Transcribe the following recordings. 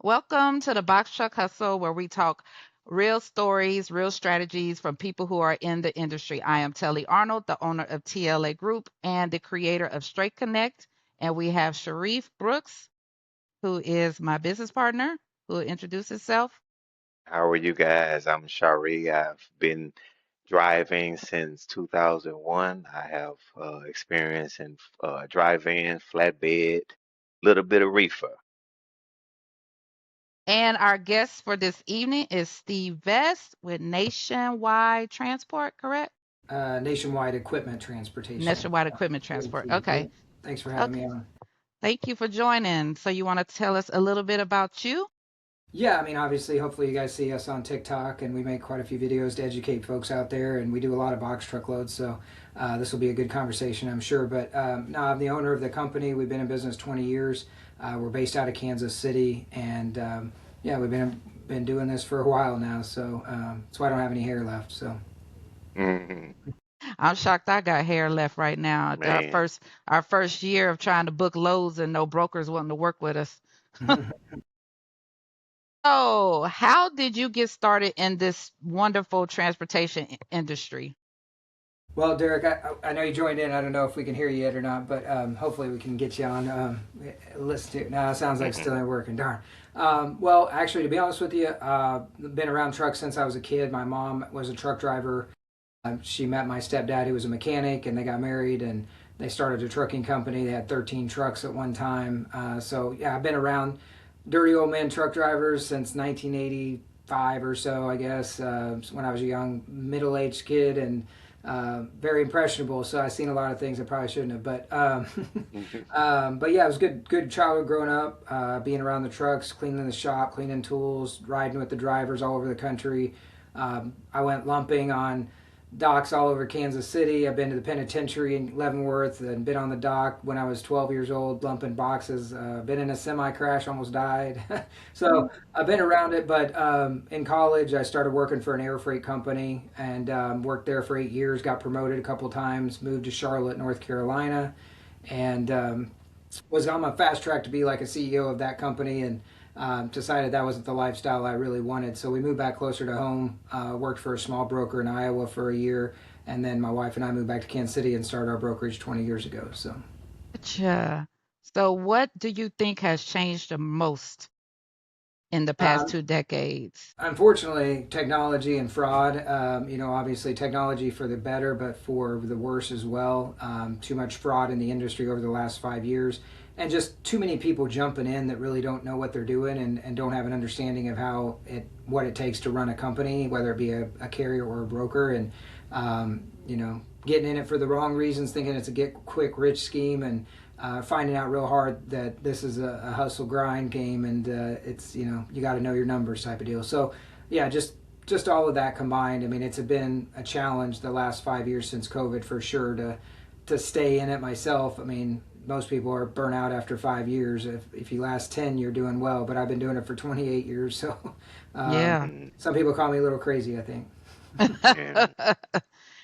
Welcome to the Box Truck Hustle, where we talk real stories, real strategies from people who are in the industry. I am Telly Arnold, the owner of TLA Group and the creator of Straight Connect. And we have Sheree Brooks, who is my business partner, who will introduce herself. How are you guys? I'm Sheree. I've been driving since 2001. I have experience in driving, flatbed, little bit of reefer. And our guest for this evening is Steve Vest with Nationwide Transport, correct? Nationwide equipment transportation. Nationwide Equipment Transport. Yeah. Okay. Thanks for having Okay. me on. Thank you for joining. So, you want to tell us a little bit about you? Yeah, I mean, obviously, hopefully, you guys see us on TikTok, and we make quite a few videos to educate folks out there, and we do a lot of box truckloads, so this will be a good conversation, I'm sure. But no, I'm the owner of the company. We've been in business 20 years. We're based out of Kansas City, and yeah, we've been doing this for a while now, so that's why I don't have any hair left. So. Hmm. I'm shocked I got hair left right now. Man, Our first year of trying to book loads and no brokers wanting to work with us. So, how did you get started in this wonderful transportation industry? Well, Derek, I know you joined in. I don't know if we can hear you yet or not, but hopefully we can get you on. Listen to. Now it sounds like hmm still ain't working. Darn. Well, actually, to be honest with you, been around trucks since I was a kid. My mom was a truck driver. She met my stepdad, who was a mechanic, and they got married and they started a trucking company. They had 13 trucks at one time. So yeah, I've been around dirty old man truck drivers since 1985 or so, I guess. When I was a young middle-aged kid and very impressionable. So I've seen a lot of things I probably shouldn't have. But yeah, it was good childhood growing up, being around the trucks, cleaning the shop, cleaning tools, riding with the drivers all over the country. I went lumping on docks all over Kansas City. I've been to the penitentiary in Leavenworth and been on the dock when I was 12 years old, lumping boxes. Been in a semi crash, almost died. So I've been around it, but in college I started working for an air freight company and worked there for 8 years. Got promoted a couple times. Moved to Charlotte, North Carolina, and was on my fast track to be like a CEO of that company, and decided that wasn't the lifestyle I really wanted. So we moved back closer to home. Worked for a small broker in Iowa for a year, and then my wife and I moved back to Kansas City and started our brokerage 20 years ago. So. Gotcha. So, what do you think has changed the most in the past Um, 2 decades? Unfortunately, technology and fraud, obviously technology for the better, but for the worse as well. Too much fraud in the industry over the last 5 years, and just too many people jumping in that really don't know what they're doing and don't have an understanding of what it takes to run a company, whether it be a carrier or a broker, and getting in it for the wrong reasons, thinking it's a get quick rich scheme, and finding out real hard that this is a hustle grind game, and it's you got to know your numbers type of deal. So yeah, just all of that combined. I mean, it's been a challenge the last 5 years since COVID for sure to stay in it myself. I mean, most people are burnt out after 5 years. If you last 10, you're doing well, but I've been doing it for 28 years. So Yeah. hmm some people call me a little crazy, I think. yeah,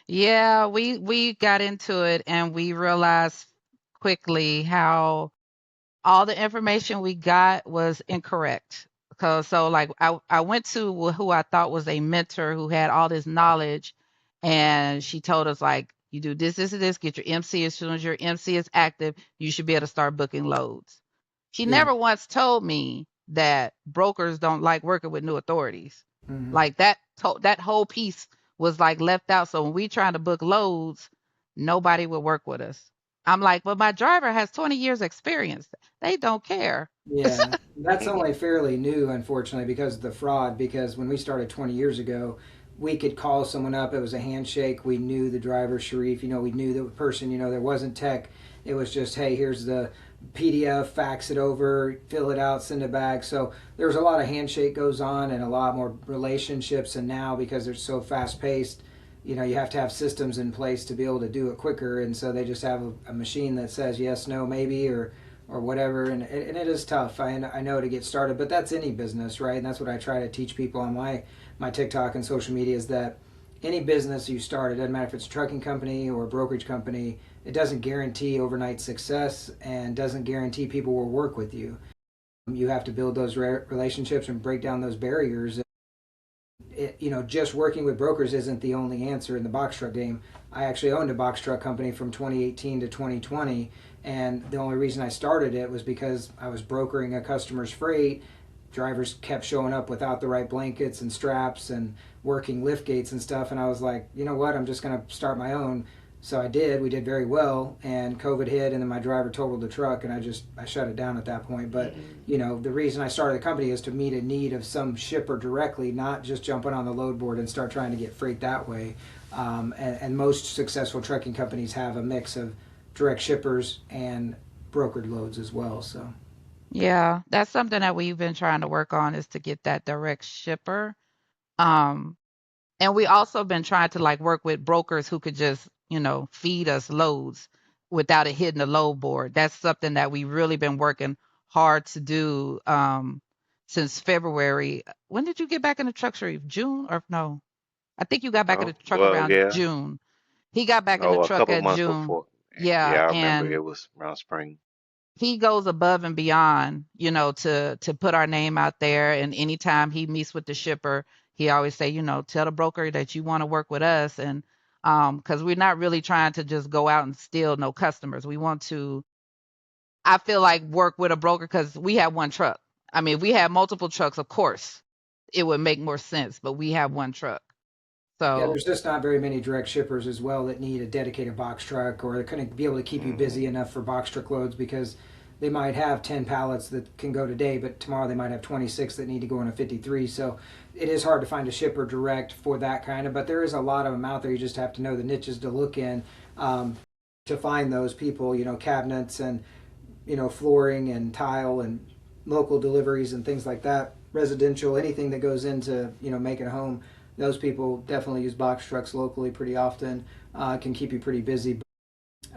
Yeah, we got into it and we realized quickly how all the information we got was incorrect. Because so like I went to who I thought was a mentor who had all this knowledge, and she told us like you do this and this, get your MC. As soon as your MC is active, you should be able to start booking loads. She Yeah. never once told me that brokers don't like working with new authorities. Hmm. Like that whole piece was like left out. So when we trying to book loads, nobody would work with us. I'm like, but my driver has 20 years experience. They don't care. Yeah, that's only fairly new, unfortunately, because of the fraud. Because when we started 20 years ago, we could call someone up. It was a handshake. We knew the driver, Sharif. We knew the person. There wasn't tech. It was just, hey, here's the PDF, fax it over, fill it out, send it back. So there was a lot of handshake goes on and a lot more relationships. And now, because they're so fast paced, you have to have systems in place to be able to do it quicker. And so they just have a machine that says yes, no, maybe, or whatever, and it is tough. I know to get started, but that's any business, right? And that's what I try to teach people on my TikTok and social media is that any business you start, it doesn't matter if it's a trucking company or a brokerage company, it doesn't guarantee overnight success and doesn't guarantee people will work with you. You have to build those relationships and break down those barriers. Just working with brokers isn't the only answer in the box truck game. I actually owned a box truck company from 2018 to 2020, and the only reason I started it was because I was brokering a customer's freight. Drivers kept showing up without the right blankets and straps and working lift gates and stuff, and I was like, you know what, I'm just going to start my own. So I did. We did very well, and COVID hit, and then my driver totaled the truck, and I shut it down at that point. But the reason I started the company is to meet a need of some shipper directly, not just jumping on the load board and start trying to get freight that way. And most successful trucking companies have a mix of direct shippers and brokered loads as well. So Yeah, that's something that we've been trying to work on is to get that direct shipper. Um, and we also been trying to like work with brokers who could just, feed us loads without it hitting the load board. That's something that we really been working hard to do since February. When did you get back in the truck, Sharif? June or no? I think you got back in the Oh, truck well, around yeah. June. He got back in the Oh, a truck couple at months June. before. Yeah, Yeah, I remember and it was around spring. he goes above and beyond, to put our name out there. And anytime he meets with the shipper, he always say, tell the broker that you want to work with us. And because we're not really trying to just go out and steal no customers. We want to, I feel like, work with a broker because we have one truck. I mean, if we had multiple trucks, of course, it would make more sense. But we have one truck, yeah, so there's just not very many direct shippers as well that need a dedicated box truck, or they're going to be able to keep you Hmm. busy enough for box truck loads because they might have 10 pallets that can go today, but tomorrow they might have 26 that need to go on a 53. So it is hard to find a shipper direct for that kind of, but there is a lot of them out there. You just have to know the niches to look in to find those people, cabinets and, flooring and tile and local deliveries and things like that, residential, anything that goes into, making a home. Those people definitely use box trucks locally pretty often. Can keep you pretty busy.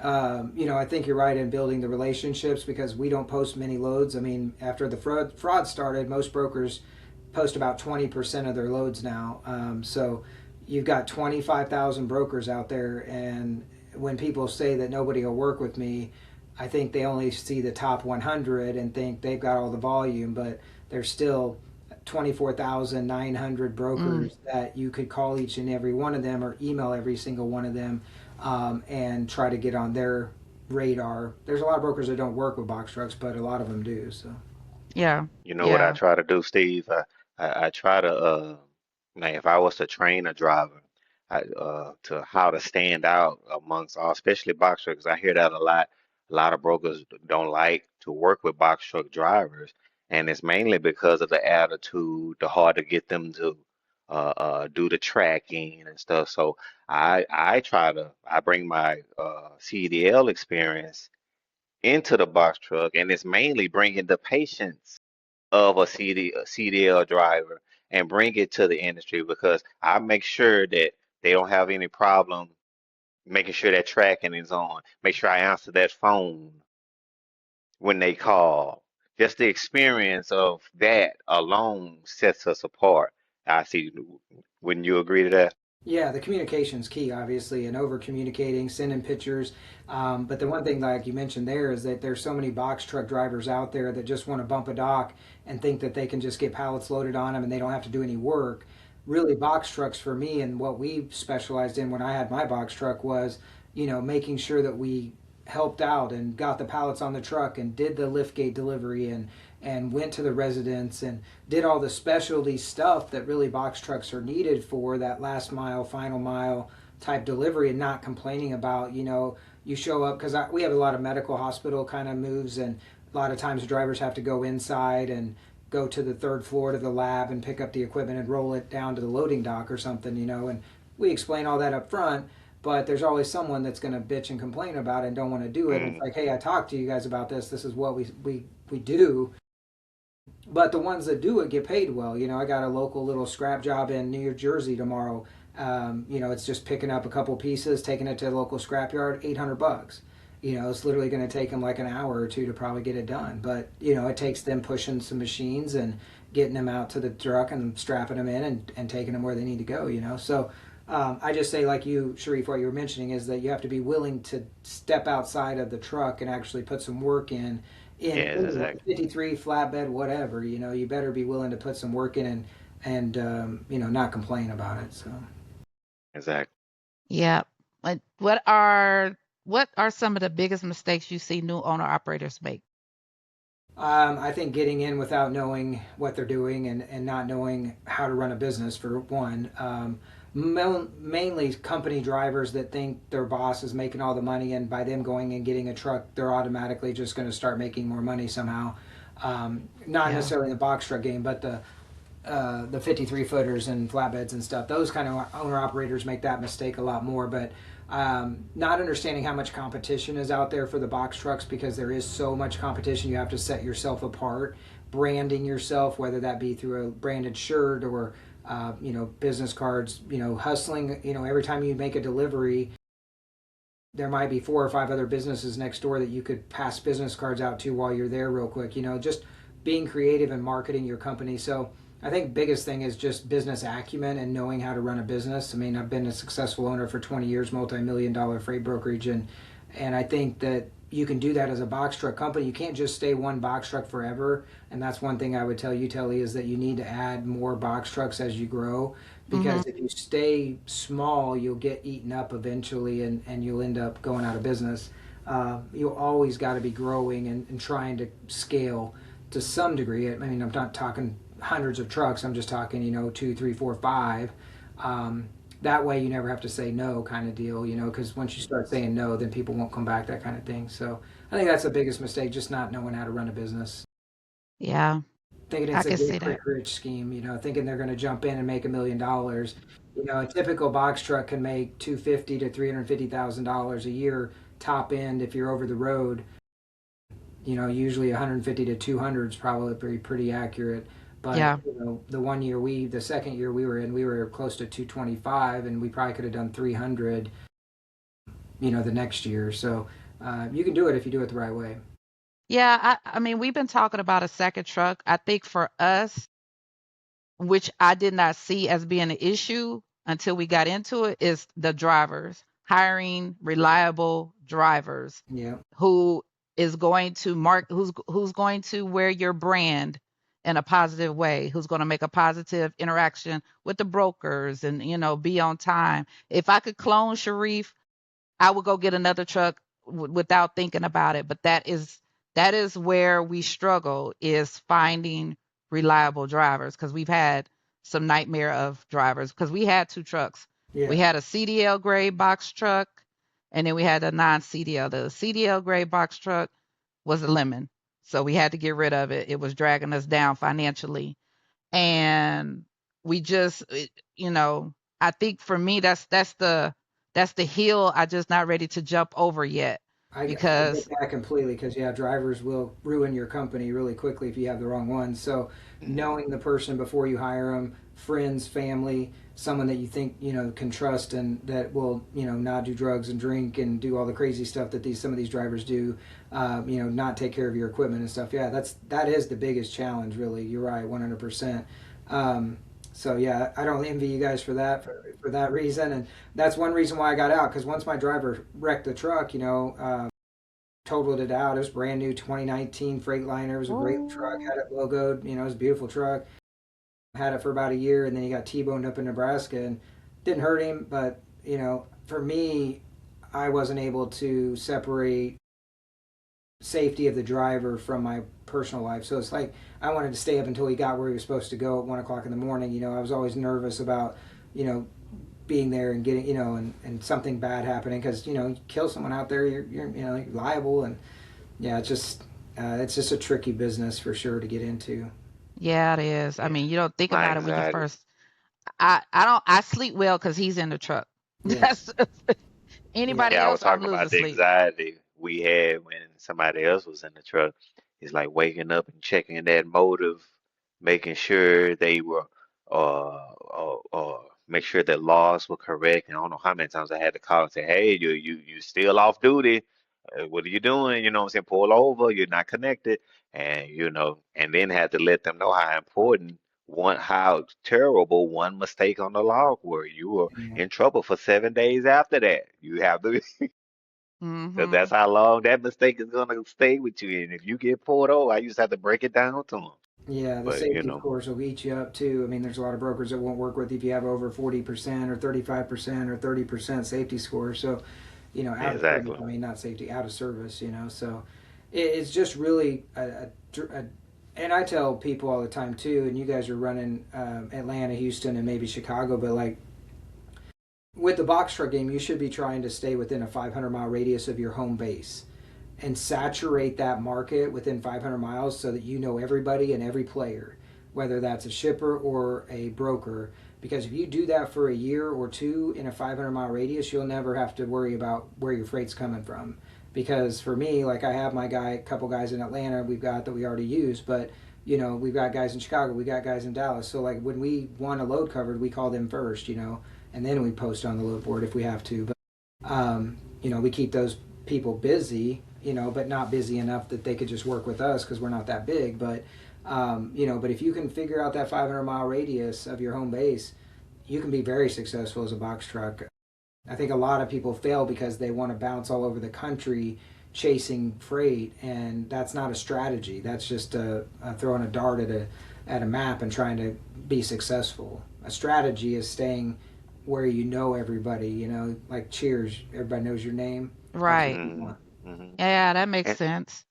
I think you're right in building the relationships because we don't post many loads. I mean, after the fraud started, most brokers post about 20% of their loads now. So you've got 25,000 brokers out there, and when people say that nobody will work with me, I think they only see the top 100 and think they've got all the volume, but there's still 24,900 mm, brokers that you could call each and every one of them or email every single one of them and try to get on their radar. There's a lot of brokers that don't work with box trucks, but a lot of them do. So yeah, You know what I yeah. try to do, Steve? I try to now if I was to train a driver, to how to stand out amongst all, especially box truckers. I hear that a lot. A lot of brokers don't like to work with box truck drivers, and it's mainly because of the attitude, the hard to get them to do the tracking and stuff. So I bring my CDL experience into the box truck, and it's mainly bringing the patience of a CDL driver and bring it to the industry because I make sure that they don't have any problem making sure that tracking is on. Make sure I answer that phone when they call. Just the experience of that alone sets us apart. I see. Wouldn't you agree to that? yeah, the communication's key, obviously, and over communicating, sending pictures. But the one thing, like you mentioned there, is that there's so many box truck drivers out there that just want to bump a dock and think that they can just get pallets loaded on them and they don't have to do any work. Really, box trucks for me and what we specialized in when I had my box truck was, making sure that we helped out and got the pallets on the truck and did the lift gate delivery and went to the residents and did all the specialty stuff that really box trucks are needed for that last mile, final mile type delivery, and not complaining about, you show up because we have a lot of medical hospital kind of moves, and a lot of times drivers have to go inside and go to the third floor to the lab and pick up the equipment and roll it down to the loading dock or something, and we explain all that up front. But there's always someone that's going to bitch and complain about it and don't want to do it. And it's Mm, like, hey, I talked to you guys about this. This is what we do, but the ones that do it get paid well. I got a local little scrap job in New Jersey tomorrow. It's just picking up a couple pieces, taking it to the local scrapyard, $800. It's literally going to take them like an hour or two to probably get it done. But it takes them pushing some machines and getting them out to the truck and strapping them in and taking them where they need to go. So I just say, like you, Sharif, what you were mentioning is that you have to be willing to step outside of the truck and actually put some work in in Yes, any way, exactly. 53 flatbed, whatever. You better be willing to put some work in and not complain about it. So Exactly. Yeah. But what are some of the biggest mistakes you see new owner operators make? I think getting in without knowing what they're doing and not knowing how to run a business, for one. Mainly company drivers that think their boss is making all the money, and by them going and getting a truck, they're automatically just going to start making more money somehow. Not Yeah. necessarily in the box truck game, but the 53 footers and flatbeds and stuff. Those kind of owner operators make that mistake a lot more. But not understanding how much competition is out there for the box trucks, because there is so much competition. You have to set yourself apart, branding yourself, whether that be through a branded shirt or business cards. Hustling. Every time you make a delivery, there might be four or five other businesses next door that you could pass business cards out to while you're there real quick. Just being creative and marketing your company. So I think biggest thing is just business acumen and knowing how to run a business. I mean, I've been a successful owner for 20 years, multi-million dollar freight brokerage, and I think that you can do that as a box truck company. You can't just stay one box truck forever. And that's one thing I would tell you, Telly, is that you need to add more box trucks as you grow, Mhm. because if you stay small, you'll get eaten up eventually, and you'll end up going out of business. You always got to be growing and trying to scale to some degree. I mean, I'm not talking hundreds of trucks. I'm just talking, two, three, four, five. That way, you never have to say no, kind of deal. Because once you start saying no, then people won't come back, that kind of thing. So I think that's the biggest mistake, just not knowing how to run a business, Yeah. thinking I it's a can get see quick that. rich scheme, thinking they're going to jump in and make $1 million. A typical box truck can make 250 to $350,000 a year top end if you're over the road. Usually 150 to 200 is probably pretty accurate. But Yeah. the second year we were in, we were close to 225, and we probably could have done 300. The next year. So you can do it if you do it the right way. Yeah, I mean, we've been talking about a second truck. I think for us, which I did not see as being an issue until we got into it, is the drivers. Hiring reliable drivers Yeah, who is going to who's going to wear your brand in a positive way, who's going to make a positive interaction with the brokers and be on time. If I could clone Sharif, I would go get another truck without thinking about it. But that is where we struggle, is finding reliable drivers, because we've had some nightmare of drivers, because we had two trucks. We yeah. had a CDL gray box truck, and then we had a non-CDL. The CDL gray box truck was a lemon, so we had to get rid of it. It was dragging us down financially, and we just you know I think for me that's the hill I just not ready to jump over yet, I get because that completely, because yeah, drivers will ruin your company really quickly if you have the wrong ones. So Hmm. knowing the person before you hire them, friends, family, someone that you think can trust, and that will not do drugs and drink and do all the crazy stuff that some of these drivers do, not take care of your equipment and stuff. Yeah, that is the biggest challenge, really. You're right, 100%. So yeah, I don't envy you guys for that, for that reason, and that's one reason why I got out. Because once my driver wrecked the truck, totaled it out. It was brand new 2019 Freightliner. It was a great truck. oh, Had it logoed. It was a beautiful truck. Had it for about a year, and then he got T-boned up in Nebraska, and didn't hurt him. But for me, I wasn't able to separate safety of the driver from my personal life. So it's like I wanted to stay up until he got where he was supposed to go at 1 o'clock in the morning. I was always nervous about you know being there and getting and something bad happening, because you kill someone out there, you're liable. And yeah, it's just a tricky business for sure to get into. yeah, it is. I Yeah. mean, you don't think My about it when you anxiety. first. I sleep well because he's in the truck. Yeah, That's yeah, anybody Yeah, I was else, I'm talking losing about the sleep. anxiety we had when somebody else was in the truck. It's like waking up and checking that motive, making sure they were, make sure that laws were correct. And I don't know how many times I had to call and say, "Hey, you still off duty? What are you doing? You know what I'm saying? Pull over. You're not connected." And and then had to let them know how important how terrible one mistake on the log were. You were yeah. in trouble for 7 days after that. You have to. Because that's Mhm. how long that mistake is gonna stay with you. And if you get pulled over, I used to have to break it down to them. Yeah, the But safety scores will eat you up too. I mean, there's a lot of brokers that won't work with you if you have over 40% or 35% or 30% safety score. So, out of service, exactly. I mean, not safety, out of service, so it's just really and I tell people all the time too, and you guys are running Atlanta, Houston, and maybe Chicago, but like with the box truck game, you should be trying to stay within a 500-mile radius of your home base and saturate that market within 500 miles so that you know everybody and every player, whether that's a shipper or a broker. Because if you do that for a year or two in a 500-mile radius, you'll never have to worry about where your freight's coming from. Because for me, like I have my guy, a couple guys in Atlanta we've got that we already use, but we've got guys in Chicago, we got guys in Dallas. So like when we want a load covered, we call them first, and then we post on the load board if we have to. But we keep those people busy, but not busy enough that they could just work with us because we're not that big. But if you can figure out that 500-mile radius of your home base, you can be very successful as a box truck. I think a lot of people fail because they want to bounce all over the country chasing freight, and that's not a strategy. That's just throwing a dart at a map and trying to be successful. A strategy is staying where you know everybody. Like Cheers, everybody knows your name. That's what Right. you hmm want. hmm Yeah, that makes And sense.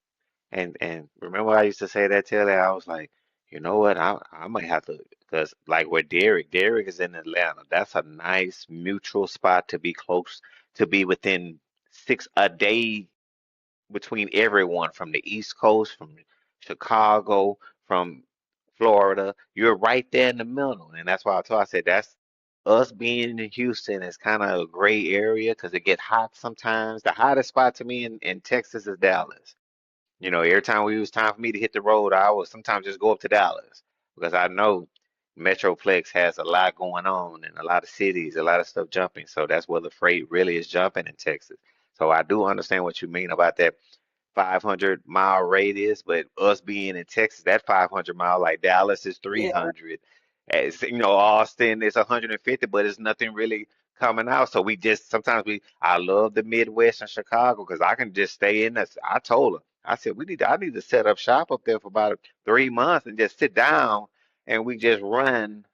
and remember I used to say that Telly, I was like, you know what, I might have to, because like with Derek is in Atlanta. That's a nice mutual spot to be close, to be within six a day between everyone from the East Coast, from Chicago, from Florida. You're right there in the middle. And that's why I said that's us being in Houston is kind of a gray area because it get hot sometimes. The hottest spot to me in Texas is Dallas. Every time it was time for me to hit the road, I would sometimes just go up to Dallas because I know Metroplex has a lot going on and a lot of cities, a lot of stuff jumping. So that's where the freight really is jumping in Texas. So I do understand what you mean about that 500-mile radius, but us being in Texas, that 500-mile, like Dallas is Yeah, 300. As Austin is 150, but it's nothing really coming out. So we just sometimes I love the Midwest and Chicago because I can just stay in this. I told her, I said I need to set up shop up there for about 3 months and just sit down and we just run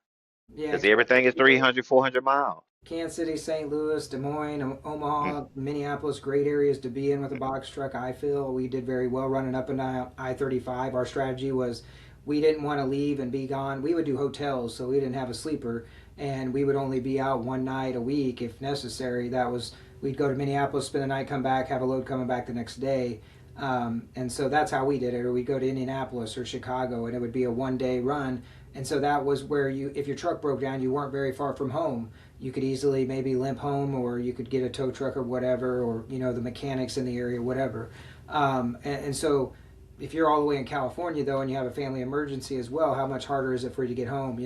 yeah. because everything is 300, 400 miles. Kansas City, St. Louis, Des Moines, Mm, Omaha, Minneapolis, great areas to be in with a box truck. I feel we did very well running up and down I-35. Our strategy was we didn't want to leave and be gone. We would do hotels, so we didn't have a sleeper, and we would only be out one night a week if necessary. That was we'd go to Minneapolis, spend the night, come back, have a load coming back the next day. And so that's how we did it. Or we'd go to Indianapolis or Chicago, and it would be a one-day run. And so that was where if your truck broke down, you weren't very far from home. You could easily maybe limp home, or you could get a tow truck or whatever, or the mechanics in the area, whatever. And so if you're all the way in California though, and you have a family emergency as well, how much harder is it for you to get home?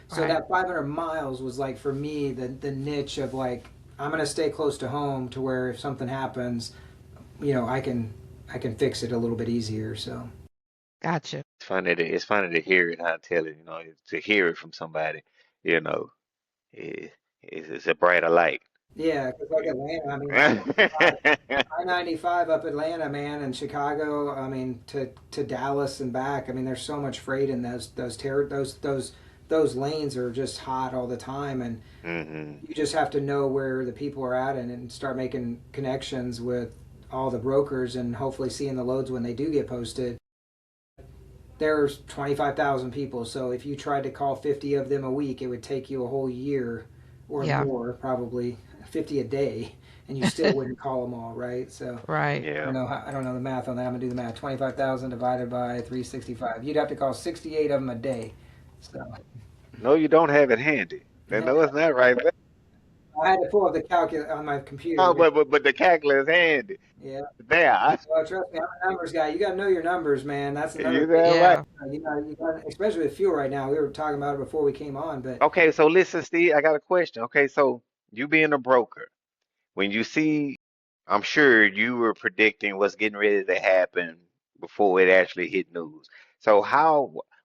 So Right. that 500 miles was like for me the niche of like I'm gonna stay close to home to where if something happens, I can fix it a little bit easier. So Gotcha. it's funny to hear it. I tell it, to hear it from somebody, you know, it, it's a brighter light. yeah, because like Atlanta, I mean, I-95 up Atlanta, man, and Chicago. I mean, to Dallas and back. I mean, there's so much freight in those lanes are just hot all the time, and hmm you just have to know where the people are at and start making connections with all the brokers and hopefully seeing the loads when they do get posted. There's 25,000 people, so if you tried to call 50 of them a week, it would take you a whole year or Yeah. more, probably 50 a day, and you still wouldn't call them all, right? So Right. I don't Yeah. know. I don't know the math on that. I'm gonna do the math. 25,000 divided by 365. You'd have to call 68 of them a day. So No, you don't have it handy. yeah, No, it's not right there. I had to pull up the calculator on my No, computer. but the calculator is handy. Yeah. There, Well, trust me, I'm a numbers guy. You got to know your numbers, man. That's another you thing. there right. Yeah. You got, especially with fuel right now. We were talking about it before we came on, but Okay, so listen, Steve, I got a question. Okay, so you being a broker, when you see, I'm sure you were predicting what's getting ready to happen before it actually hit news. So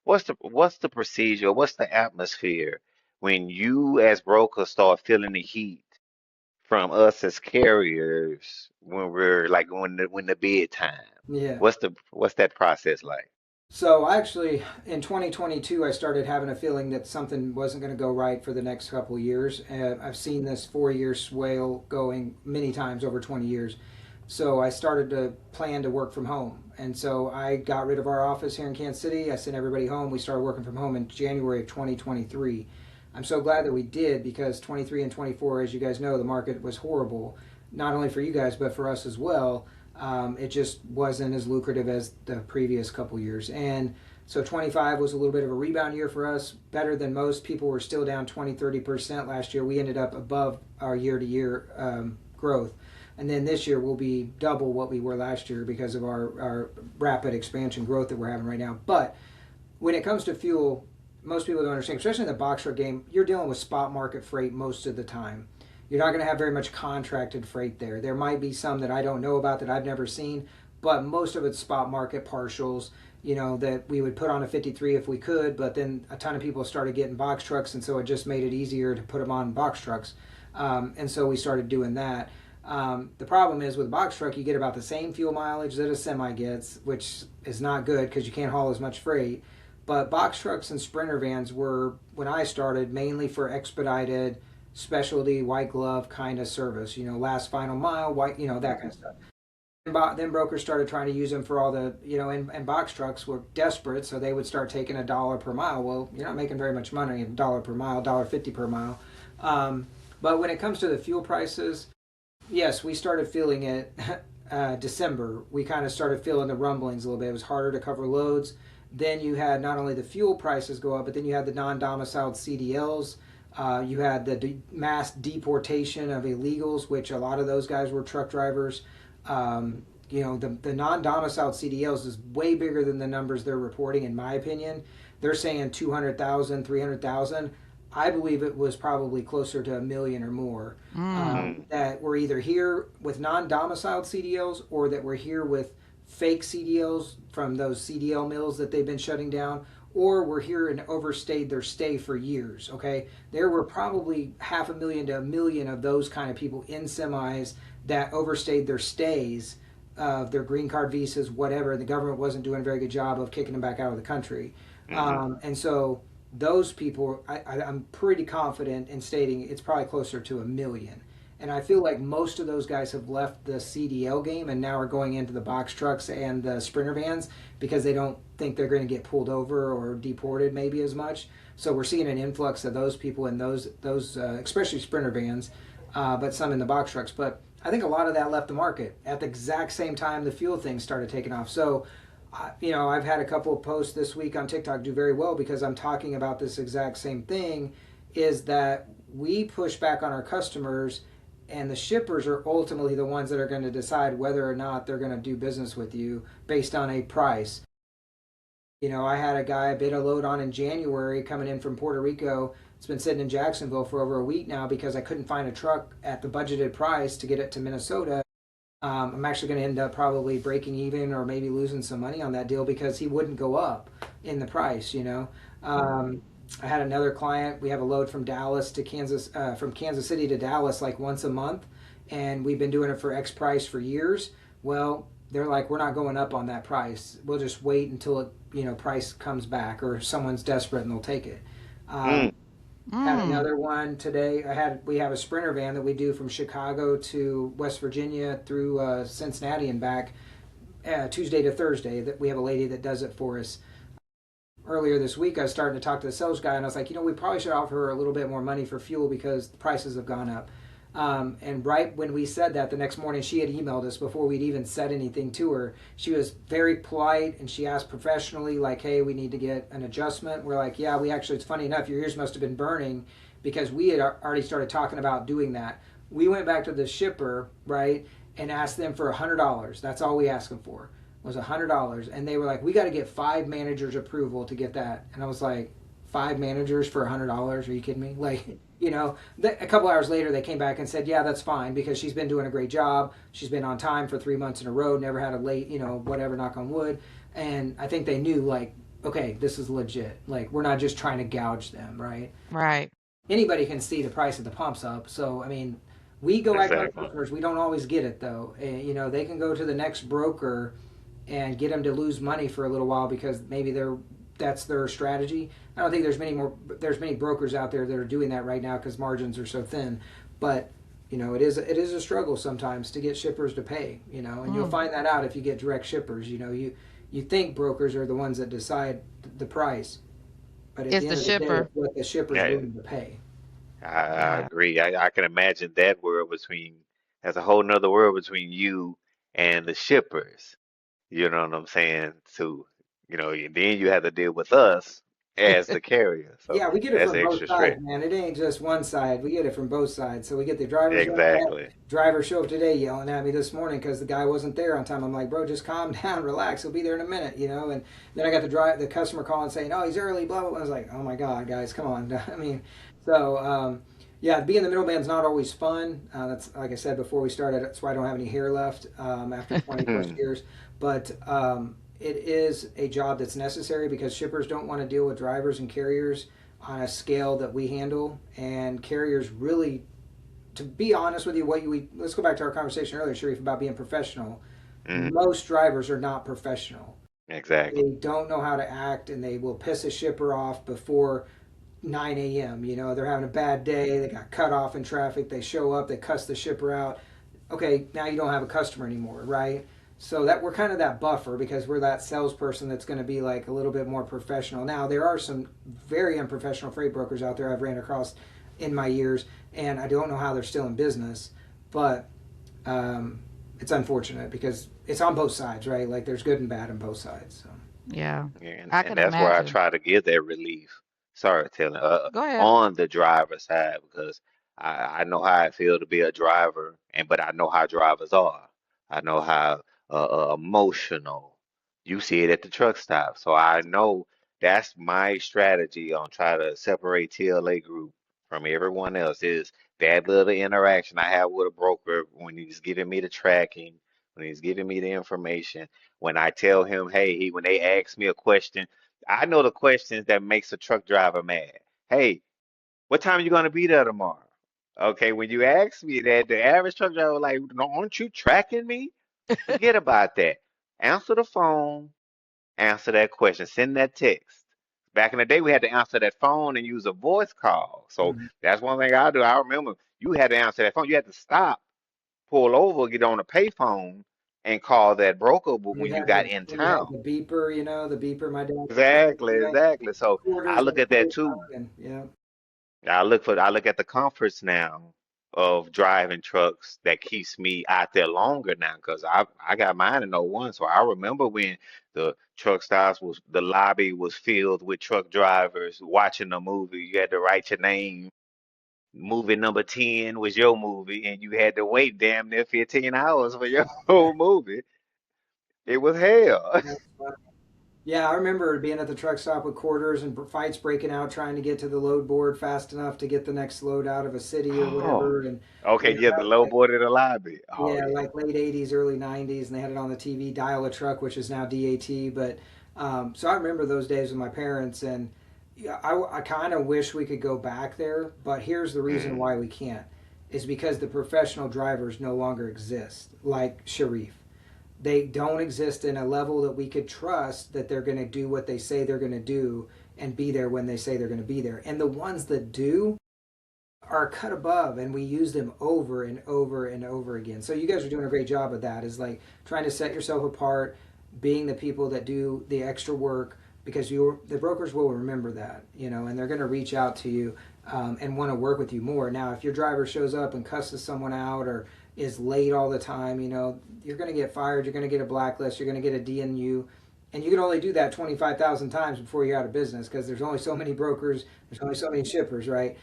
what's the procedure, what's the atmosphere when you as brokers start feeling the heat from us as carriers when we're like when the bid time? Yeah. What's that process like? So actually, in 2022, I started having a feeling that something wasn't going to go right for the next couple of years. I've seen this 4 year swale going many times over 20 years. So I started to plan to work from home. And so I got rid of our office here in Kansas City. I sent everybody home. We started working from home in January of 2023. I'm so glad that we did because 23 and 24, as you guys know, the market was horrible, not only for you guys, but for us as well. It just wasn't as lucrative as the previous couple years. And so 25 was a little bit of a rebound year for us, better than most. People were still down 20, 30% last year. We ended up above our year to year growth. And then this year will be double what we were last year because of our rapid expansion growth that we're having right now. But when it comes to fuel, most people don't understand, especially in the box truck game, you're dealing with spot market freight most of the time. You're not going to have very much contracted freight there. There might be some that I don't know about that I've never seen, but most of it's spot market partials, that we would put on a 53 if we could, but then a ton of people started getting box trucks, and so it just made it easier to put them on box trucks. And so we started doing that. The problem is with a box truck, you get about the same fuel mileage that a semi gets, which is not good because you can't haul as much freight. But box trucks and Sprinter vans were, when I started, mainly for expedited, specialty, white glove kind of service. Last final mile, white, that kind of stuff. Then brokers started trying to use them for all the, and box trucks were desperate, so they would start taking $1 per mile. Well, you're not making very much money, $1 per mile, $1.50 per mile. But when it comes to the fuel prices, yes, we started feeling it December. We kind of started feeling the rumblings a little bit. It was harder to cover loads. Then you had not only the fuel prices go up, but then you had the non-domiciled CDLs. You had the mass deportation of illegals, which a lot of those guys were truck drivers. The non-domiciled CDLs is way bigger than the numbers they're reporting, in my opinion. They're saying 200,000, 300,000. I believe it was probably closer to a million or more Mm. Mm, that were either here with non-domiciled CDLs or that were here with fake CDLs from those CDL mills that they've been shutting down, or were here and overstayed their stay for years. Okay, there were probably 500,000 to 1,000,000 of those kind of people in semis that overstayed their stays of their green card visas, whatever. The government wasn't doing a very good job of kicking them back out of the country, mm-hmm. and so those people, I'm pretty confident in stating it's probably closer to 1,000,000. And I feel like most of those guys have left the CDL game and now are going into the box trucks and the Sprinter vans because they don't think they're going to get pulled over or deported maybe as much. So we're seeing an influx of those people in those especially Sprinter vans, but some in the box trucks. But I think a lot of that left the market at the exact same time the fuel thing started taking off. So I've had a couple of posts this week on TikTok do very well because I'm talking about this exact same thing, is that we push back on our customers and the shippers are ultimately the ones that are going to decide whether or not they're going to do business with you based on a price. I had a guy bid a load on in January coming in from Puerto Rico. It's been sitting in Jacksonville for over a week now because I couldn't find a truck at the budgeted price to get it to Minnesota. I'm actually going to end up probably breaking even or maybe losing some money on that deal because he wouldn't go up in the price. I had another client. We have a load from Dallas to Kansas, from Kansas City to Dallas like once a month, and we've been doing it for X price for years. Well, they're like, we're not going up on that price. We'll just wait until price comes back or someone's desperate and they'll take it. Mm, Had Mm. another one today. We have a Sprinter van that we do from Chicago to West Virginia through Cincinnati and back Tuesday to Thursday. That we have a lady that does it for us. Earlier this week, I was starting to talk to the sales guy, and I was like, we probably should offer her a little bit more money for fuel because the prices have gone up. And right when we said that, the next morning she had emailed us before we'd even said anything to her. She was very polite and she asked professionally, like, hey, we need to get an adjustment. We're like, yeah, it's funny enough, your ears must have been burning because we had already started talking about doing that. We went back to the shipper, right, and asked them for $100. That's all we asked them for was $100. And they were like, we got to get 5 managers approval to get that. And I was like, 5 managers for $100? Are you kidding me? Like, a couple hours later they came back and said, yeah, that's fine because she's been doing a great job. She's been on time for 3 months in a row, never had a late, whatever, knock on wood. And I think they knew, like, okay, this is legit. Like, we're not just trying to gouge them, right? Right. Anybody can see the price of the pumps up. So, I mean, We go back to our Exactly. customers. We don't always get it though. You know, they can go to the next broker and get them to lose money for a little while because maybe that's their strategy. I don't think there's many brokers out there that are doing that right now because margins are so thin. But you know, it is a struggle sometimes to get shippers to pay. You know, and you'll Mm. find that out if you get direct shippers. You know, you think brokers are the ones that decide the price, but at It's the the end of the day, shipper. it's what the shipper's Yeah, willing to pay. I Yeah. agree. I can imagine that world between, there's a whole nother world between you and the shippers. You know what I'm saying? To, and then you have to deal with us as the carrier. So Yeah, we get it that's from both extra sides, stress. man. It ain't just one side. We get it from both sides. So we get the drivers yelling. I had Exactly. driver show up today yelling at me this morning because the guy wasn't there on time. I'm like, bro, just calm down, relax. He'll be there in a minute, you know. And then I got the customer calling saying, oh, he's early, blah blah blah. I was like, oh my god, guys, come on. I mean, so yeah, being the middleman's not always fun. That's like I said before we started. That's why I don't have any hair left after 20 plus years. But it is a job that's necessary because shippers don't want to deal with drivers and carriers on a scale that we handle, and carriers really, to be honest with you, let's go back to our conversation earlier, Sharif, about being professional. Hmm. Most drivers are not professional. Exactly. They don't know how to act, and they will piss a shipper off before 9 a.m. You know, they're having a bad day, they got cut off in traffic, they show up, they cuss the shipper out. Okay, now you don't have a customer anymore, right? So that we're kind of that buffer because we're that salesperson that's going to be like a little bit more professional. Now there are some very unprofessional freight brokers out there I've ran across in my years, and I don't know how they're still in business, but um, it's unfortunate because it's on both sides, right? Like there's good and bad on both sides. So. Yeah. And I and can that's where I imagine. try to give that relief. Sorry, telling Go ahead. on the driver's side because I know how I feel to be a driver, but I know how drivers are. I know how emotional. You see it at the truck stop, so I know that's my strategy on try to separate TLA group from everyone else is that little interaction I have with a broker when he's giving me the tracking, when he's giving me the information, when I tell him, hey, when they ask me a question, I know the questions that makes a truck driver mad. Hey, what time are you gonna be there tomorrow? Okay, when you ask me that, the average truck driver like, no, aren't you tracking me? Forget about that. Answer the phone, answer that question, send that text. Back in the day, we had to answer that phone and use a voice call. So Mhm. that's one thing I do. I remember you had to answer that phone. You had to stop, pull over, get on a payphone, and call that broker when you got in When you had town. the beeper, you know, the beeper. My dad Exactly, exactly. So I quarters look and at that too. and yeah. I look at the comforts now of driving trucks that keeps me out there longer now because I got mine in '01. So I remember when the truck stops was the lobby was filled with truck drivers watching a movie. You had to write your name. Movie number 10 was your movie, and you had to wait damn near 15 hours for your whole movie. It was hell. Yeah, I remember being at the truck stop with quarters and fights breaking out trying to get to the load board fast enough to get the next load out of a city or Oh, whatever. And okay, you know, yeah, that the was low like board in the lobby. Oh yeah, yeah. like late '80s, early '90s, and they had it on the TV. Dial a truck, which is now DAT. But so I remember those days with my parents, and yeah, I kind of wish we could go back there. But here's the reason Mm, why we can't: is because the professional drivers no longer exist, like Sharif. They don't exist in a level that we could trust that they're going to do what they say they're going to do and be there when they say they're going to be there. And the ones that do are cut above, and we use them over and over and over again. So you guys are doing a great job of that, is like trying to set yourself apart, being the people that do the extra work, because the brokers will remember that, you know, and they're going to reach out to you and want to work with you more. Now if your driver shows up and cusses someone out or is late all the time, you know, you're going to get fired, you're going to get a blacklist, you're going to get a DNU, and you can only do that 25,000 times before you're out of business because there's only so many brokers, there's only so many shippers, right?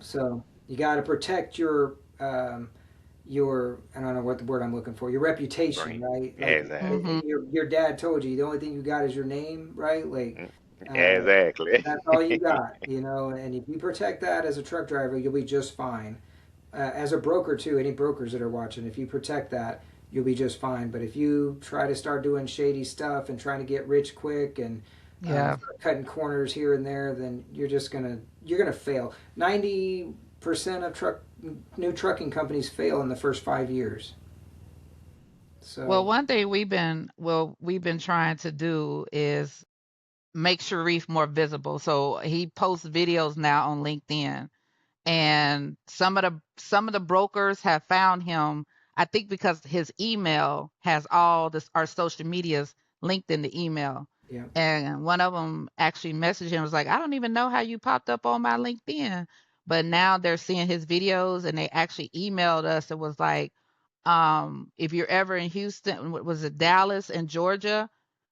So you got to protect your I don't know what the word I'm looking for, your reputation, brain. right? Like Exactly. Mm-hmm. your dad told you the only thing you got is your name, right? Like Mm, uh, exactly. that's all you got, you know. And if you protect that as a truck driver, you'll be just fine. As a broker too, any brokers that are watching, if you protect that, you'll be just fine. But if you try to start doing shady stuff and trying to get rich quick and Yeah. start cutting corners here and there, then you're gonna fail. 90% of truck new trucking companies fail in the first 5 years. Well, So one thing we've been trying to do is make Sharif more visible. So he posts videos now on LinkedIn, and some of the brokers have found him. I think because his email has all this our social medias linked in the email. yeah, And one of them actually messaged him, was like, I don't even know how you popped up on my LinkedIn. But now they're seeing his videos, and they actually emailed us. It was like, if you're ever in Houston, was it Dallas and Georgia?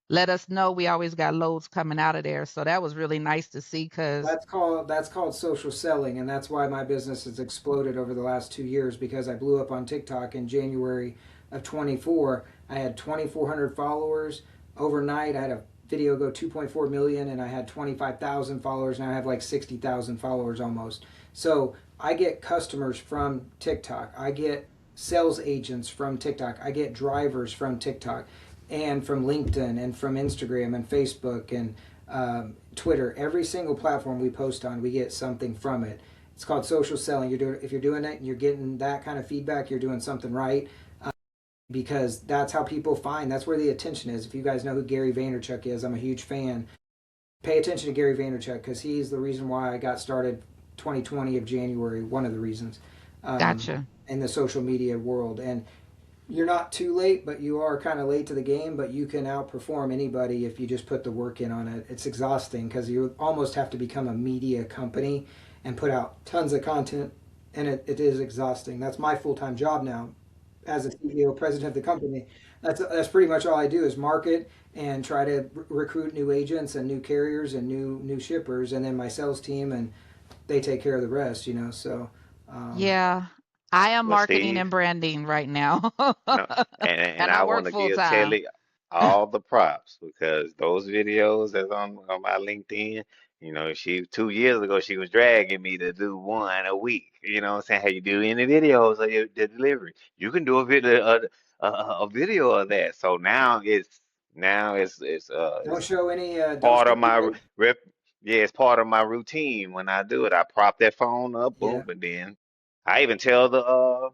Let us know. We always got loads coming out of there. So that was really nice to see because that's called social selling, and that's why my business has exploded over the last 2 years because I blew up on TikTok in January of 24. I had 2,400 followers overnight. I had a video go 2.4 million, and I had 25,000 followers. Now I have like 60,000 followers almost. So I get customers from TikTok. I get sales agents from TikTok. I get drivers from TikTok, and from LinkedIn, and from Instagram, and Facebook, and Twitter. Every single platform we post on, we get something from it. It's called social selling. If you're doing it and you're getting that kind of feedback, you're doing something right. Because that's how people find. That's where the attention is. If you guys know who Gary Vaynerchuk is, I'm a huge fan. Pay attention to Gary Vaynerchuk because he's the reason why I got started 2020 of January. One of the reasons gotcha. in the social media world. And you're not too late, but you are kind of late to the game. But you can outperform anybody if you just put the work in on it. It's exhausting because you almost have to become a media company and put out tons of content, and it is exhausting. That's my full time job now, as a CEO, president of the company. That's pretty much all I do is market and try to recruit new agents and new carriers and new shippers, and then my sales team, and they take care of the rest. So. Um, Yeah. I am Well, marketing Steve, and branding right now. no, and And I I work want to full give time. Telly all the props because those videos that's on my LinkedIn, she 2 years ago she was dragging me to do one a week. You know what I'm saying? Hey, you do any videos of the delivery? You can do a video of that. So don't it's show any. Don't part show of my any. rep. Yeah, it's part of my routine when I do it. I prop that phone up, Yeah, boom, and then I even tell the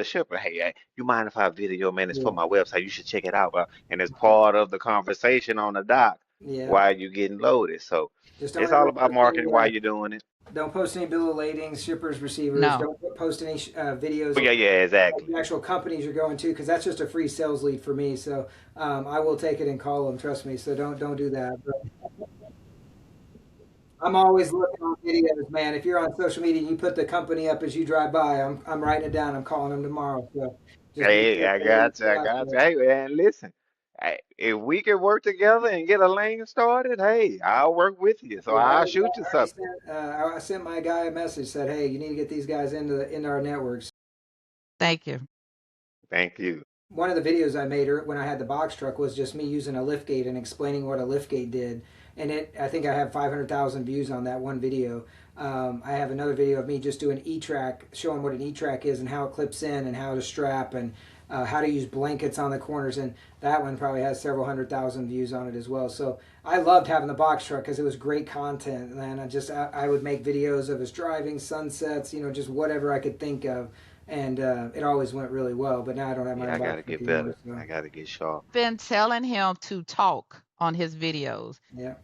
shipper, hey, you mind if I video, man? It's for yeah, my website. You should check it out, bro. And it's part of the conversation on the dock yeah. while you getting loaded. So Just don't it's all ever about post any. marketing while you're doing it. Don't post any bill of ladings, shippers, receivers. No. Don't post any videos Oh yeah, yeah, of exactly. the actual companies you're going to, because that's just a free sales lead for me. So I will take it and call them. Trust me. So don't do that. But I'm always looking on videos, man. If you're on social media and you put the company up as you drive by, I'm writing it down. I'm calling them tomorrow. So just be Hey, I careful what you got you, put I out got you. there. Hey, man, listen. If we can work together and get a lane started, hey, I'll work with you. So Yeah, I'll shoot you I already something. sent. I sent my guy a message. Said, "Hey, you need to get these guys into our networks." Thank you. Thank you. One of the videos I made when I had the box truck was just me using a lift gate and explaining what a lift gate did. And I think I have 500,000 views on that one video. I have another video of me just doing E-track, showing what an E-track is and how it clips in and how to strap and how to use blankets on the corners. And that one probably has several 100,000 views on it as well. So I loved having the box truck because it was great content. And I would make videos of us driving, sunsets, just whatever I could think of, and it always went really well. But now I don't have my Yeah, own I box gotta truck get anymore. better. So I gotta get sharp. Been telling him to talk on his videos. yeah,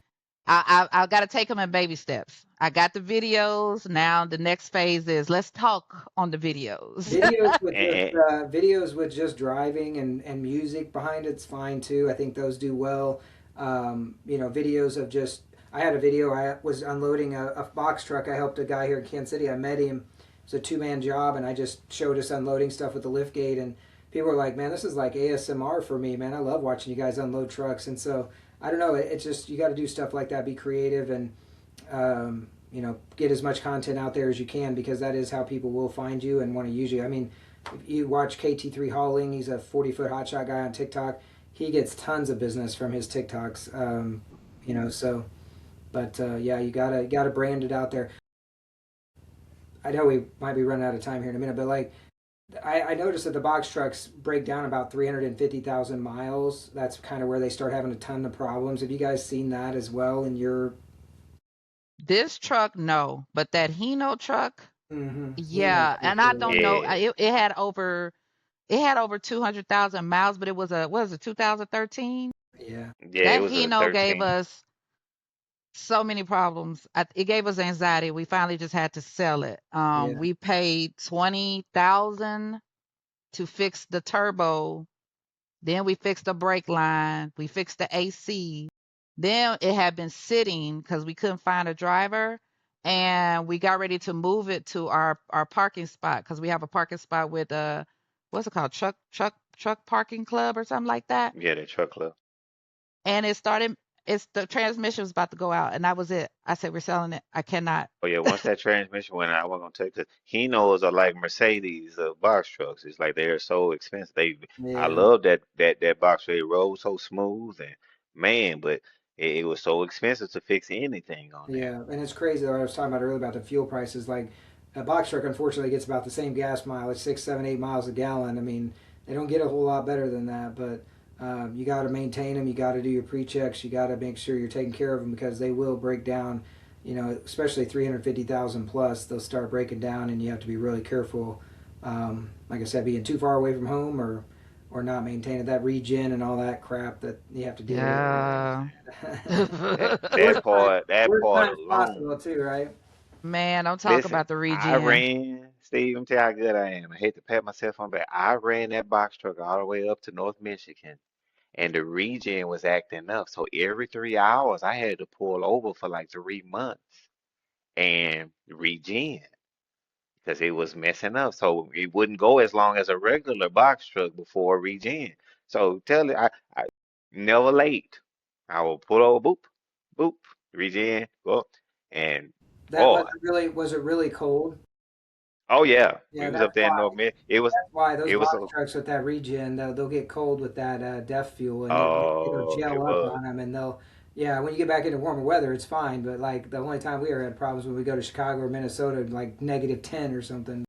I got to take him in baby steps. I got the videos. Now the next phase is let's talk on the videos. And, videos with just driving and music behind it's fine too. I think those do well. Videos of just. I had a video. I was unloading a box truck. I helped a guy here in Kansas City. I met him. It's a 2-man job, and I just showed us unloading stuff with the lift gate, and people were like, "Man, this is like ASMR for me, man. I love watching you guys unload trucks." And so I don't know. It's just you got to do stuff like that. Be creative and get as much content out there as you can because that is how people will find you and want to use you. I mean, if you watch KT3 Hauling, he's a 40-foot hotshot guy on TikTok. He gets tons of business from his TikToks. So but yeah, you gotta brand it out there. I know we might be running out of time here in a minute, but like I noticed that the box trucks break down about 350,000 miles. That's kind of where they start having a ton of problems. Have you guys seen that as well in your? This truck, no, but that Hino truck, He makes Yeah, it and I feel don't like know. Yeah, It had over 200,000 miles, but it was a what was it 2013? yeah, yeah, it That was a Hino gave 13. us so many problems. It gave us anxiety. We finally just had to sell it. yeah, We paid 20,000 to fix the turbo. Then we fixed the brake line. We fixed the AC. Then it had been sitting because we couldn't find a driver, and we got ready to move it to our parking spot because we have a parking spot with a what's it called truck parking club or something like that. Yeah, the truck club. And it started. It's the transmission was about to go out, and that was it. I said we're selling it. I cannot. Oh yeah, once that transmission went out, I wasn't gonna take the Hinos are like Mercedes box trucks. It's like they're so expensive. I yeah. love that box truck. It rolled so smooth and man, but it was so expensive to fix anything on there. Yeah, and it's crazy though. I was talking about earlier about the fuel prices. Like a box truck, unfortunately, gets about the same gas mileage, 6, 7, 8 miles a gallon. I mean, they don't get a whole lot better than that. But you got to maintain them. You got to do your pre-checks. You got to make sure you're taking care of them because they will break down. You know, especially 350,000 plus, they'll start breaking down, and you have to be really careful. Like I said, being too far away from home or not maintaining that regen and all that crap that you have to deal with. Yeah, Yeah. that worst time, that worst part times alone. possible too, right? Man, don't talk Listen, about the I regen. ran, Steve, let me tell you how good I am. I hate to pat myself on the back. I ran that box truck all the way up to North Michigan, and the regen was acting up. So every 3 hours, I had to pull over for like 3 months and regen because it was messing up. So it wouldn't go as long as a regular box truck before regen. So tell it, I never late. I will pull over, boop, boop, regen, go, and That boy. was it really cold? Oh yeah, we Yeah, was up there in North Mid. that's why those It was box so. trucks with that regen, they'll get cold with that DEF fuel, and it'll Oh, it gel up was. on them, and they'll yeah. When you get back into warmer weather, it's fine, but like the only time we ever had problems when we go to Chicago or Minnesota, like -10 or something.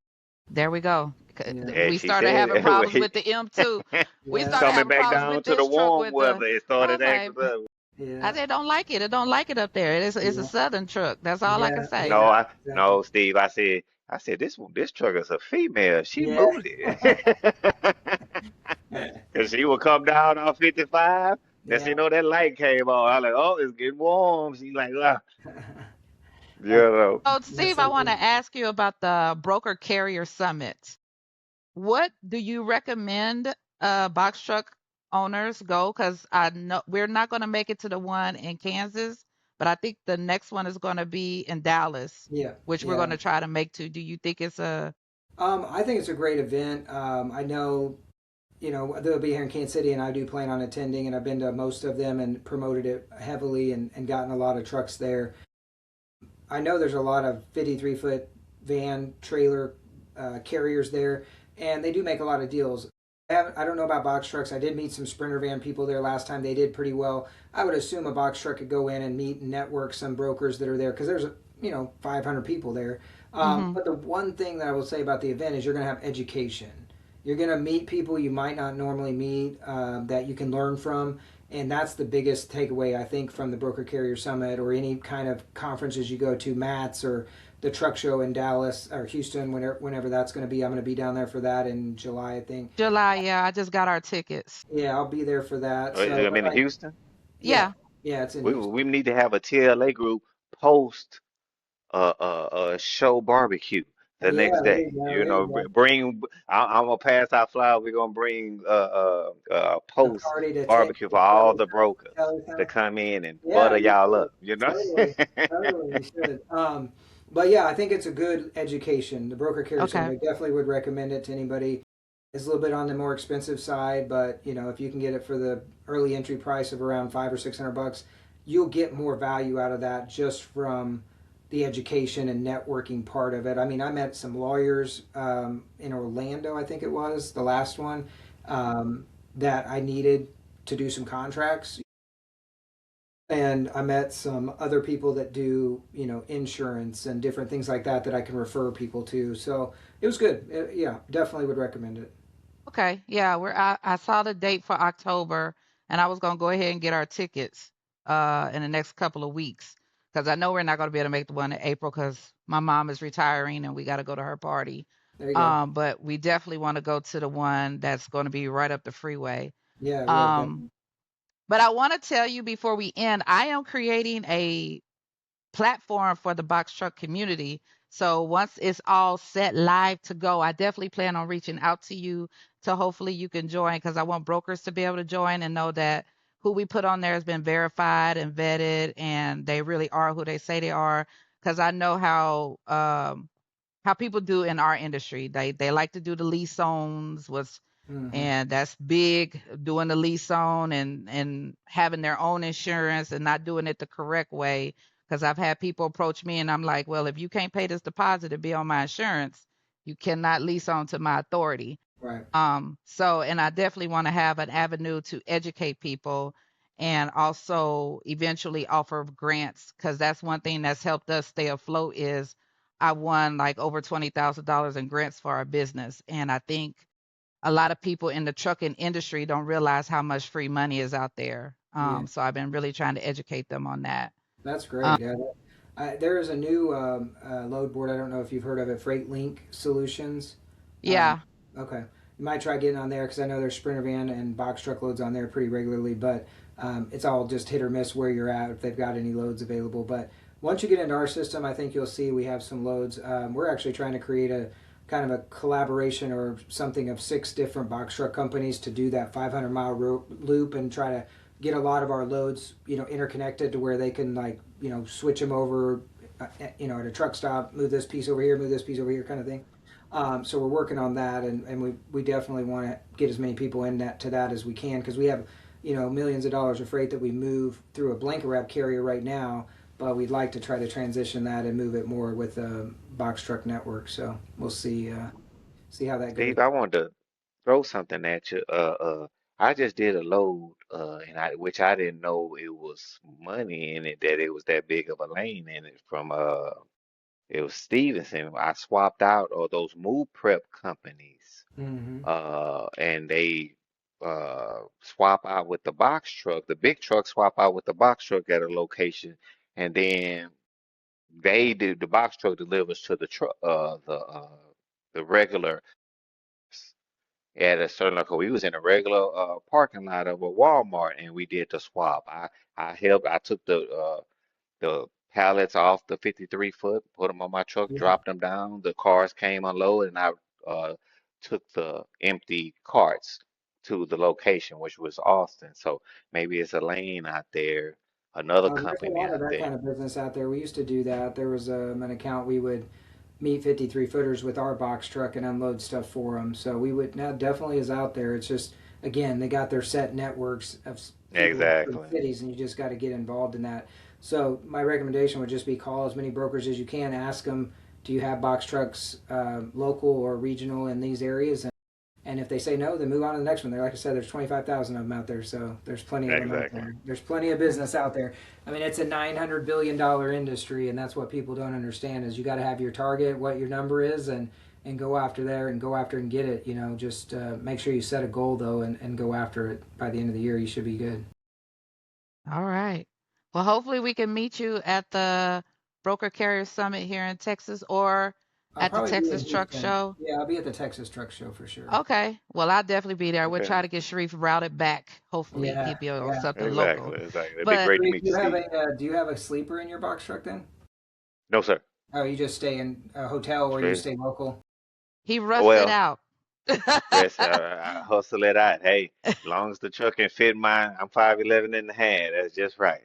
There we go. Yeah, Yeah, We she started having said problems with the M2. We yeah, started coming having back problems down with to the this truck warm with the. weather, it I started was like, acting up. I yeah, said, don't like it. I don't like it up there. It's a yeah, southern truck. That's all I can yeah, say. yeah, No, exactly. no, Steve. I said this truck is a female. She Yeah, booted. Cause she would come down on 55. Next yeah. thing you know, that light came on. I was like, oh, it's getting warm. She's like, ah, you That's know. So, that's Steve, I want to something. ask you about the Broker Carrier Summit. What do you recommend box truck owners go? Because I know we're not going to make it to the one in Kansas, but I think the next one is going to be in Dallas, Yeah, which we're going yeah. to try to make to. Do you think it's a I think it's a great event. I know they'll be here in Kansas City, and I do plan on attending, and I've been to most of them and promoted it heavily and gotten a lot of trucks there. I know there's a lot of 53-foot van trailer carriers there, and they do make a lot of deals. I don't know about box trucks. I did meet some Sprinter van people there last time. They did pretty well. I would assume a box truck could go in and meet and network some brokers that are there because there's 500 people there. mhm. But the one thing that I will say about the event is you're going to have education. You're going to meet people you might not normally meet that you can learn from, and that's the biggest takeaway I think from the Broker Carrier Summit or any kind of conferences you go to, Matt's or the truck show in Dallas or Houston, whenever that's going to be. I'm going to be down there for that in July, I think. July? Yeah, I just got our tickets. Yeah, I'll be there for that. So, I'm but in like, Houston. yeah, Yeah. yeah, it's in We Houston. need to have a TLA group post a show barbecue the Yeah, next there you day. go, You there you know, go. bring. I'm gonna pass out flowers. We're gonna bring A post party to take barbecue for to all Telly, the brokers to Telly. come in and Yeah, butter you y'all should. up. You know. Totally. Totally, you should. But yeah, I think it's a good education. The Broker Carrier Okay. Summit, I definitely would recommend it to anybody. It's a little bit on the more expensive side, but if you can get it for the early entry price of around 500 or 600 bucks, you'll get more value out of that just from the education and networking part of it. I mean, I met some lawyers in Orlando, I think it was the last one, that I needed to do some contracts, and I met some other people that do insurance and different things like that that I can refer people to. So it was good. Yeah, definitely would recommend it. Okay. Yeah, I saw the date for October, and I was gonna go ahead and get our tickets in the next couple of weeks because I know we're not going to be able to make the one in April because my mom is retiring and we got to go to her party. There you go. But we definitely want to go to the one that's going to be right up the freeway. Yeah, really, Um, definitely. but I want to tell you before we end, I am creating a platform for the box truck community. So once it's all set live to go, I definitely plan on reaching out to you to hopefully you can join because I want brokers to be able to join and know that who we put on there has been verified and vetted and they really are who they say they are. Because I know how people do in our industry. They like to do the lease owns was Hmm. and that's big doing the lease on and having their own insurance and not doing it the correct way because I've had people approach me and I'm like, well, if you can't pay this deposit to be on my insurance, you cannot lease on to my authority. Right. So and I definitely want to have an avenue to educate people and also eventually offer grants because that's one thing that's helped us stay afloat is I won like over $20,000 in grants for our business. And I think a lot of people in the trucking industry don't realize how much free money is out there. Yeah, So I've been really trying to educate them on that. that's Um, great. Yeah, there is a new load board. I don't know if you've heard of it, Freight Link Solutions. Um, yeah, okay, you might try getting on there because I know there's Sprinter van and box truck loads on there pretty regularly, but it's all just hit or miss where you're at if they've got any loads available. But once you get into our system, I think you'll see we have some loads. We're actually trying to create a kind of a collaboration or something of six different box truck companies to do that 500-mile loop and try to get a lot of our loads, interconnected to where they can like, switch them over, at a truck stop, move this piece over here, move this piece over here, kind of thing. So we're working on that, and we definitely want to get as many people in that to that as we can because we have, millions of dollars of freight that we move through a blanket wrap carrier right now, but we'd like to try to transition that and move it more with a box truck network. So we'll see how that goes. Steve, I wanted to throw something at you. I just did a load, and which I didn't know it was money in it, that it was that big of a lane in it from it was Stevenson. I swapped out all those move prep companies, Mm-hmm. and they swap out with the box truck. The big truck swap out with the box truck at a location, and then the box truck delivers to the truck the regular at a certain local. We was in a regular parking lot of a Walmart, and we did the swap. I helped. I took the pallets off the 53 foot, put them on my truck, Yeah. dropped them down. The cars came unloaded, and I uh, took the empty carts to the location, which was Austin. So maybe it's a lane out there, another There's a company lot of out that there. kind of business out there. We used to do that. There was an account we would meet 53 footers with our box truck and unload stuff for them. So we would now definitely is out there. It's just again they got their set networks of people in certain Exactly. cities, and you just got to get involved in that. So my recommendation would just be call as many brokers as you can. Ask them, do you have box trucks local or regional in these areas? And if they say no, then move on to the next one. There, like I said, there's 25,000 of them out there, so there's plenty of them out Exactly. there. There's plenty of business out there. I mean, it's a $900 billion industry, and that's what people don't understand is you got to have your target, what your number is, and go after there and go after and get it. Just make sure you set a goal though, and go after it. By the end of the year, you should be good. all right. Well, hopefully we can meet you at the Broker Carrier Summit here in Texas or I'll at the probably be Texas in Truck Houston. Show. Yeah, I'll be at the Texas Truck Show for sure. Okay. Well, I'll definitely be there. We'll Okay. try to get Sharif routed back. Hopefully, Yeah, he'll be on yeah. something local. Exactly. Exactly. It'd be But great to Do meet you, you have Steve. a sleeper in your box truck then? No, sir. Oh, you just stay in a hotel or you Straight. stay local? he rusted Well, out. rest, I hustle it out. Hey, long as the truck can fit mine, I'm 5'11" and a half. That's just right.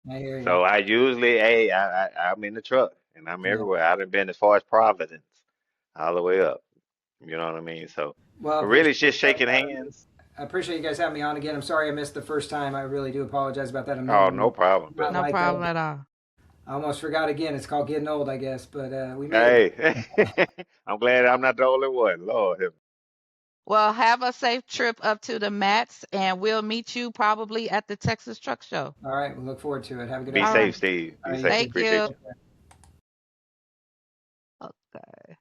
I hear you. So I usually, hey, I'm in the truck and I'm Yeah. everywhere. I've been as far as Providence, all the way up. You know what I mean? So, Well, I but really, appreciate it's you just guys shaking having me. hands. I appreciate you guys having me on again. I'm sorry I missed the first time. I really do apologize about that a Oh, million. no problem, Not brother. No like problem at all. I almost forgot again. It's called getting old, I guess, but we made it. Hey, I'm glad I'm not the only one. Lord, help Well, have a safe trip up to the mats, and we'll meet you probably at the Texas Truck Show. All right, we look forward to it. Have a good me. Be All afternoon. right. safe, Steve. All Be right, you safe. too. Thank Appreciate you. you. Take care. Okay.